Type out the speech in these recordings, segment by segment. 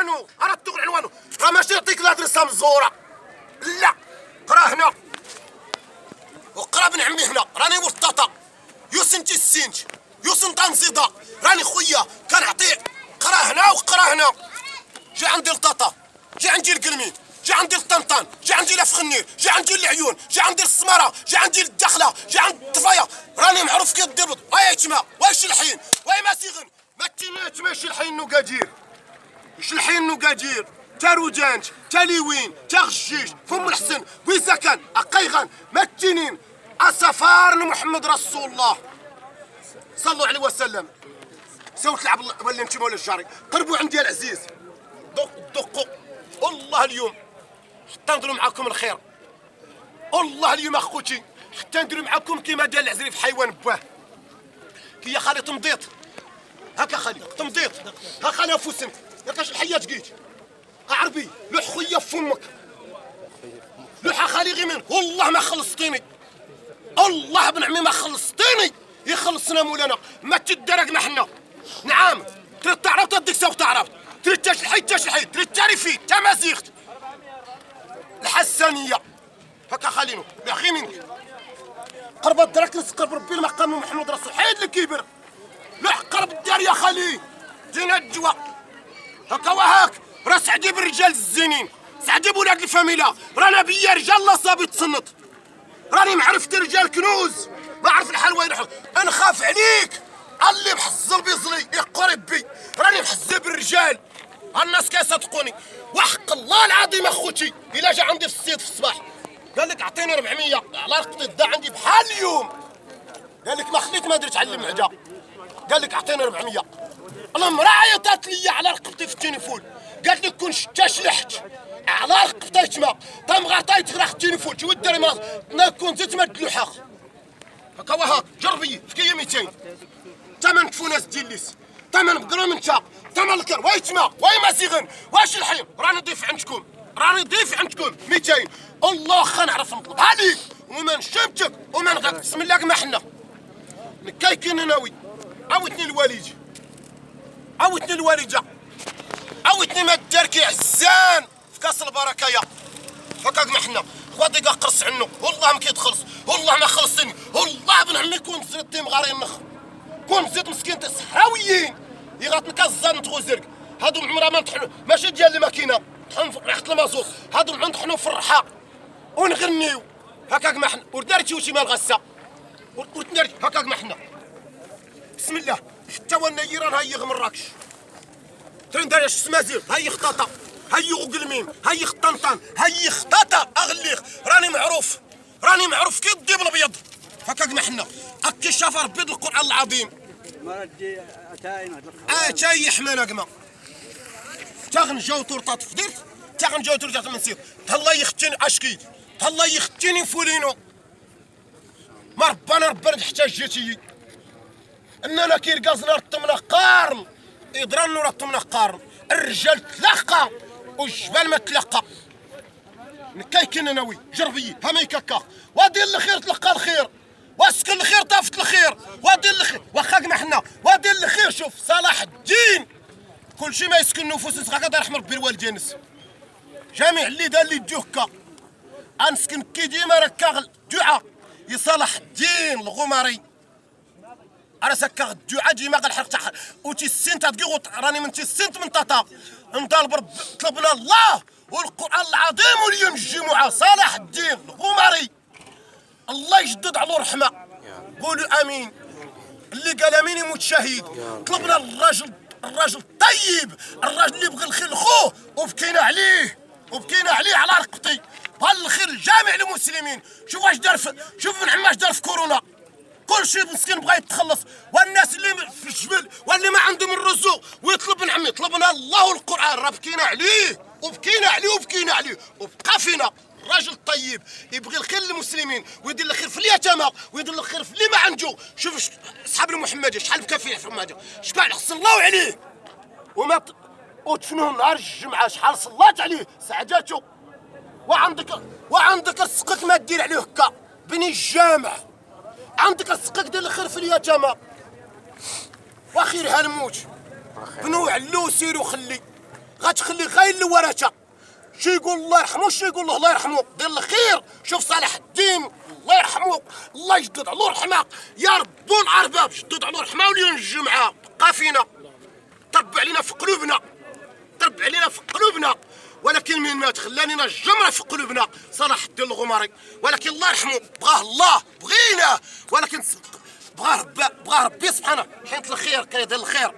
عنوانه، اردت تقول عنوانه، راه ماشي يعطيك الادرسه مزوره، لا قرا هنا وقرا بن عمي هنا، راني ورطاطا يوسنتي السينج يوسن طنزيدا، راني خويا كنعطيه قرا هنا وقرا هنا. جي عندي لطاطا، جي عندي القلميد، جي عندي الطنطان، جي عندي لفخنير، جي عندي العيون، جي عندي السماره، جي عندي الدخله، جي عندي الطفايه، راني معروف كي الدبض، واي تما واي شلحين واي ماسيغن، ما تيناش ماشي الحين نقادير، شلحين نقادير، تا روجانج، تا ليوين، تا غشيش، فم الحسن، بويزكان، اقيغان، ما التنين، اسفار محمد رسول الله صلوا عليه وسلم. سووا تلعب ولا انتم ولا الجاري، قربوا عندي العزيز، دقوا والله اليوم حتى نديروا معاكم الخير، والله اليوم اخوتي حتى نديروا معاكم كيما دار العزري في حيوان بواه. كي يا خالي تمضيط، هكا خالي تمضيط، ها خالي فوسنت، يا كاش الحياه تقيت، عربي لوح خويا في فمك، لوح خالي غير منك، والله ما خلصتيني، الله بن عمي ما خلصتيني، يخلصنا مولانا، ما تدرقنا حنا، نعم، تريد تعرف تديك سوق تعرف، تريد تشلحي تشلحي، تريد تعرفي تمازيغت، الحسانية، هكا خلينو، لا غير منك، قرب الدرك نسقر بربي المقام محمد رسول، حيد الكبر، لا قرب الدار يا خالي، جينا الجوا، هكا وهاك، راه سعدي بالرجال الزينين، سعدي بولاد الفاميلا، رانا بيا رجال لا صابي تصنت، راني معرفت رجال كنوز، ما عرف الحال وين نحط، نخاف عليك، اللي محزل بيزلي يقرب بي، راني محزل بالرجال، الناس كيصدقوني، وحق الله العظيم اخوتي، الا جا عندي في السيد في الصباح، قال لك اعطيني 400 على رقبتي دا عندي بحال اليوم، قال لك ما خليت ما درت على المعجه، قال لك اعطيني 400، المراه عيطات لي على رقبتي في التليفون، قالت لي كون شتا شلحت على رقبتي تما تمغطيت تغرق التليفون تي وداري ما كنت تما تلوحاخ هكا وهاك جربي في كي 200 ثمن كفوناس دياليس ثمن بقرام انت ثمن الكر واي تما واي ماسيغن واش الحين راني ضيف عندكم راني ضيف عندكم 200 الله واخا نعرف نطلبها ليك وما نشمتك وما نغاك بسم الله ما حنا نكايكين ناوي عاودتني الوالد عاودتني الوالده عاودتني ما داركي عزان في كاس البركه يا هكاك ما حنا غادي قرص عنو والله ما كيتخلص والله ما خلصتني والله بن عمي كون زرتي مغاري النخ كون زيت مسكين تاع الصحراويين يغاتن كازان نتغو زرق هادو عمرها ما نطحنوا ماشي ديال الماكينه طحن ريحه المازوت هادو نطحنوا في الرحى ونغنيو هكاك ما حنا ودارتي وشي مال غسه ودارتي هكاك ما حنا بسم الله حتى وانا ايران هاي مراكش تندير السمازير هاي خطاطا هاي غقلمين هاي خطنطان هاي خطاطا اغليخ راني معروف كي الديب الابيض هكاك ما حنا هكا شافر بيض القران العظيم اتاي يحمانا كما تاغنجاو تورطات فدرت تاغنجاو تورطات من سير تهلا يختيني اشكيد تهلا يختيني فولينو ما ربنا حتى جيتي اننا كي رقصنا رطمنا قارن يضرنوا رطمنا قارن الرجال تلقى والجبال ما تلقى نكايكين ناوي جربي ها ما يكاكا وادي الخير تلقى الخير واسكن الخير طافت الخير وادي الخير واخاك ما حنا وادي الخير شوف صلاح الدين كل شيء ما يسكن نفوس نسخه دار رحم ربي الوالدين جميع اللي دار لي الدوكا انسكن كي ديما ركاغ الدعاء يصالح الدين الغماري انا سكر الدعاء ديما غنحرق تاع وتي السنت تقيغوط راني من تي السنت من طاطا نطالب رب طلبنا الله والقران العظيم واليوم الجمعه صلاح الدين الغماري الله يجدد على رحمه قولوا امين اللي قال امين يموت شهيد طلبنا الراجل الطيب الراجل اللي يبغي الخير لخوه وبكينا عليه على رقبتي بهال الخير لجميع المسلمين شوف واش دار شوف من عماش دار في كورونا كل شيء مسكين بغا يتخلص والناس اللي في الجبل واللي ما عندهم الرزق ويطلب من عمي طلبنا الله والقران راه بكينا عليه وبقى فينا الراجل الطيب يبغي الخير للمسلمين ويدير الخير في اليتامى ويدير الخير في اللي ما عنده شوف اصحاب المحمديه شحال بكى فيه في الماده شبع حسن الله عليه وما ودفنوه نهار الجمعه شحال صلات عليه سعداته وعندك رزقك ما دير عليه هكا بني الجامع عندك رزقك دير الخير في اليتامى واخيرها الموت بنو علو سيرو خلي غتخلي غير الورثه شي يقول الله يرحمه شي يقول له الله يرحمه. دير الخير. شوف صلاح الدين الله يرحمه الله يجدد على الرحمه يا رب الارباب جدد على الرحمه ولينا الجمعه بقى فينا طب علينا في قلوبنا طب علينا في قلوبنا. ولكن من مات خلانينا الجمره في قلوبنا صلاح الدين الغماري. ولكن الله يرحمه بغاه الله بغيناه ولكن بغاه ربي سبحانه حيت الخير كيدير الخير.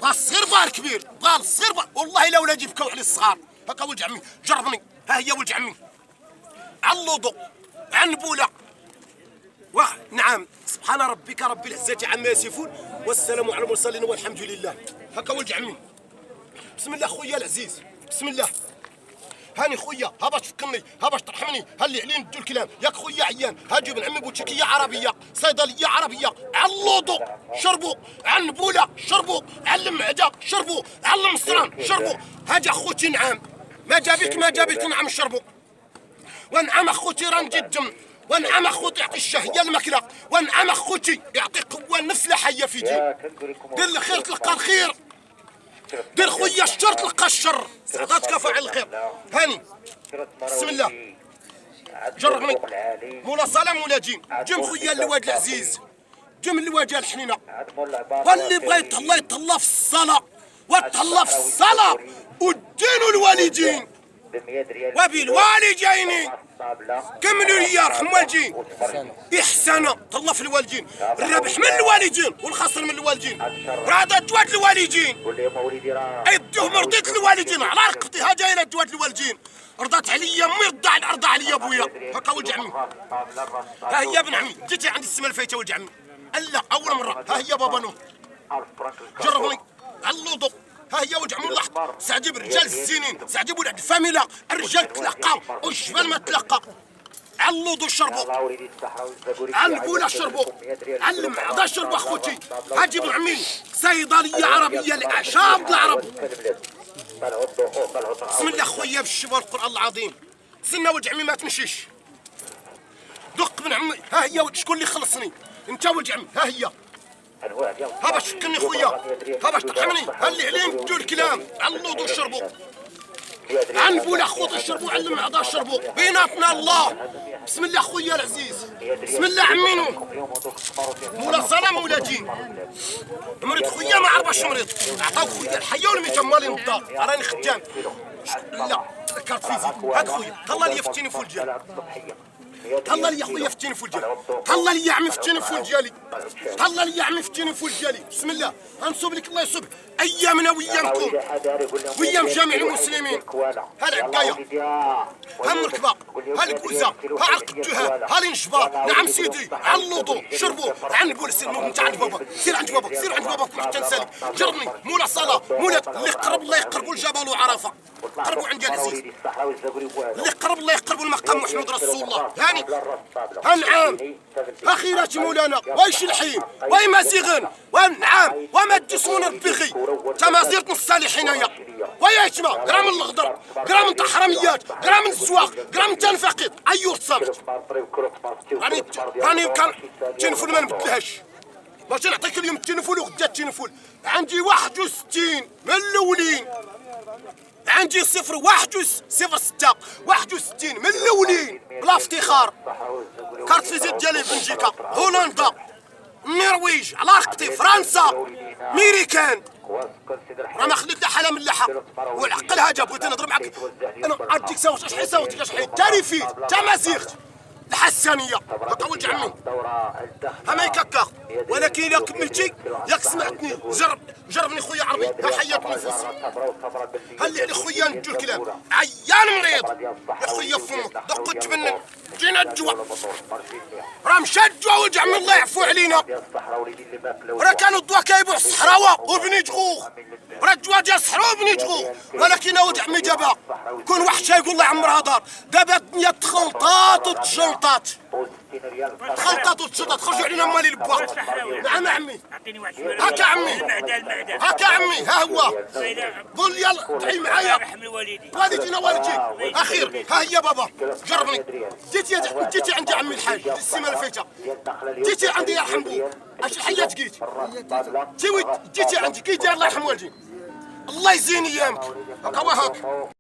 بغا الصغير بغا الكبير بغا الصغير والله الا ولادي بكاو على الصغار. هكا ولد عمي جربني ها هي ولد عمي على اللوضو على النبوله نعم سبحان ربك رب العزه عما يصفون والسلام على المرسلين والحمد لله. هكا ولد عمي بسم الله خويا العزيز بسم الله. هاني خويا ها باش تفكرني ها باش ترحمني ها اللي عليه ندو الكلام ياك خويا عيان ها جيب نعمي بوتيكيه عربيه صيدليه عربيه على اللوضو شربوا على النبوله شربوا على المعده شربوا على المصران شربوا. هاجا خوتي نعم ما جابك نعم شربوا. ونعم اخوتي راه نجي الدم ونعم اخوتي يعطي الشهيه الماكله ونعم اخوتي يعطي قوه النفس حيه في دين. دير الخير تلقى الخير دير خويا الشر تلقى الشر سعداتك فاعل الخير. هاني بسم الله جربني مولا سلام ولا جيم جيم خويا اللواد العزيز جيم اللواجه الحنينه واللي بغى يتهلا في الصلاه وتهلا في الصلاه والدين والوالدين وبالوالدين كملوا لي يرحم والدين إحسانا تهلا في الوالدين. الربح من الوالدين والخسر من الوالدين راه دوات الوالدين ايدوه مرضيت الوالدين على رقبتي ها جايه دوات الوالدين رضات عليا امي رضى عليا بويا. هكا ولد عمي ها هي ابن عمي جيتي عندي السمه الفايته ولد عمي لا اول مره ها هي بابا نور جربني على اللوضو ها هي ولد عمي الله سعدي بالرجال الزينين سعدي بولاد الفاميلا الرجال تلقى والجبال ما تلقى على اللوضو شربوا على البوله شربوا على المعده شربوا اخوتي. ها جيب عمي صيدليه عربيه لاعشاب العرب بسم الله خويا بالشفا القران العظيم. سنه ولد عمي ما تمشيش دق بن عمي ها هي شكون اللي خلصني انت ولد عمي ها هي ها باش تفكرني خويا ها باش ترحمني ها اللي عليه ندير الكلام على اللوضو شربوا عن بولا خوتي شربوا على المعده شربوا بيناتنا الله. بسم الله خويا العزيز بسم الله عمينو مولا سلام ولا جين مريض خويا ما عرفش مريض عطاو خويا الحيه والميته مالي الدار راني خدام لا كارت فيزيك هاك خويا طلع لي فتيني فول ديالي طلع لي خويا فتيني فول ديالي طلع لي يا عمي فتيني فول ديالي طلع لي يا عمي فتيني فول ديالي بسم الله غنصوب لك الله يصوب ايامنا وايامكم وايام جميع المسلمين. ها العكايه ها المركبه ها الكوزه ها عرق التهاب ها الانشبار نعم سيدي على اللوطو شربوا عن البول سير انت عند بابا سير عند بابا سير عند بابا حتى نسالك جربني مولا صلاه مولا اللي قرب الله يقربوا الجبل وعرفه قربوا عند العزيز اللي قرب الله يقربوا المقام محمد رسول الله. هاني هنعام اخيراتي مولانا وايش الحين واي مازيغن ونعام وما تجسمون البغي تمازيغ الصالحين يا ويا يتما قرا من الغدر قرا من حراميات قرا من الزواق قرا من تنفقد ايوه تصامت راني كان تنفل ما نبدلهاش باش نعطيك اليوم التنفل وغدا التنفل عندي 61 من الاولين عندي 61 من الاولين بلا افتخار. كارت فيزيت ديالي بلجيكا هولندا النرويج على رقبتي فرنسا ميريكان راه ما خليت لا حاله من اللحى والعقل هاجا بغيت نهضر معاك انا اديك صوت شحال صوتك شحال تاريفيت تمازيغت الحسانيه هكا ولد عمي ها ما يكاكا. ولكن الا كملتي ياك سمعتني جربني خويا عربي ها حياه نفوس ها اللي على خويا ندو الكلام عيان مريض يا خويا فمك دق تبنن جينا الجوع راه مشى الجوع ولد عمي الله يعفو علينا راه كانوا الضوا كيبيعوا الصحراوه وبني جغوغ راه الجوا ديال الصحراوه وبني جغوغ. ولكن ولد عمي دابا كون واحد شي يقول الله يعمرها دار دابا الدنيا تخلطات وتجلطات تخلطات وتشطات خرجوا علينا مالي البواق. نعم عمي هكا عمي هكا عمي ها هو قول يلا تعي معايا والدينا والديك اخير ها هي بابا جربني جيتي عندي عمي الحاج السيمه الفايته جيتي عندي يا حمبو اش الحياه جيت جيتي عندي كي داير الله يرحم والدي الله يزين ايامك هكا وهاك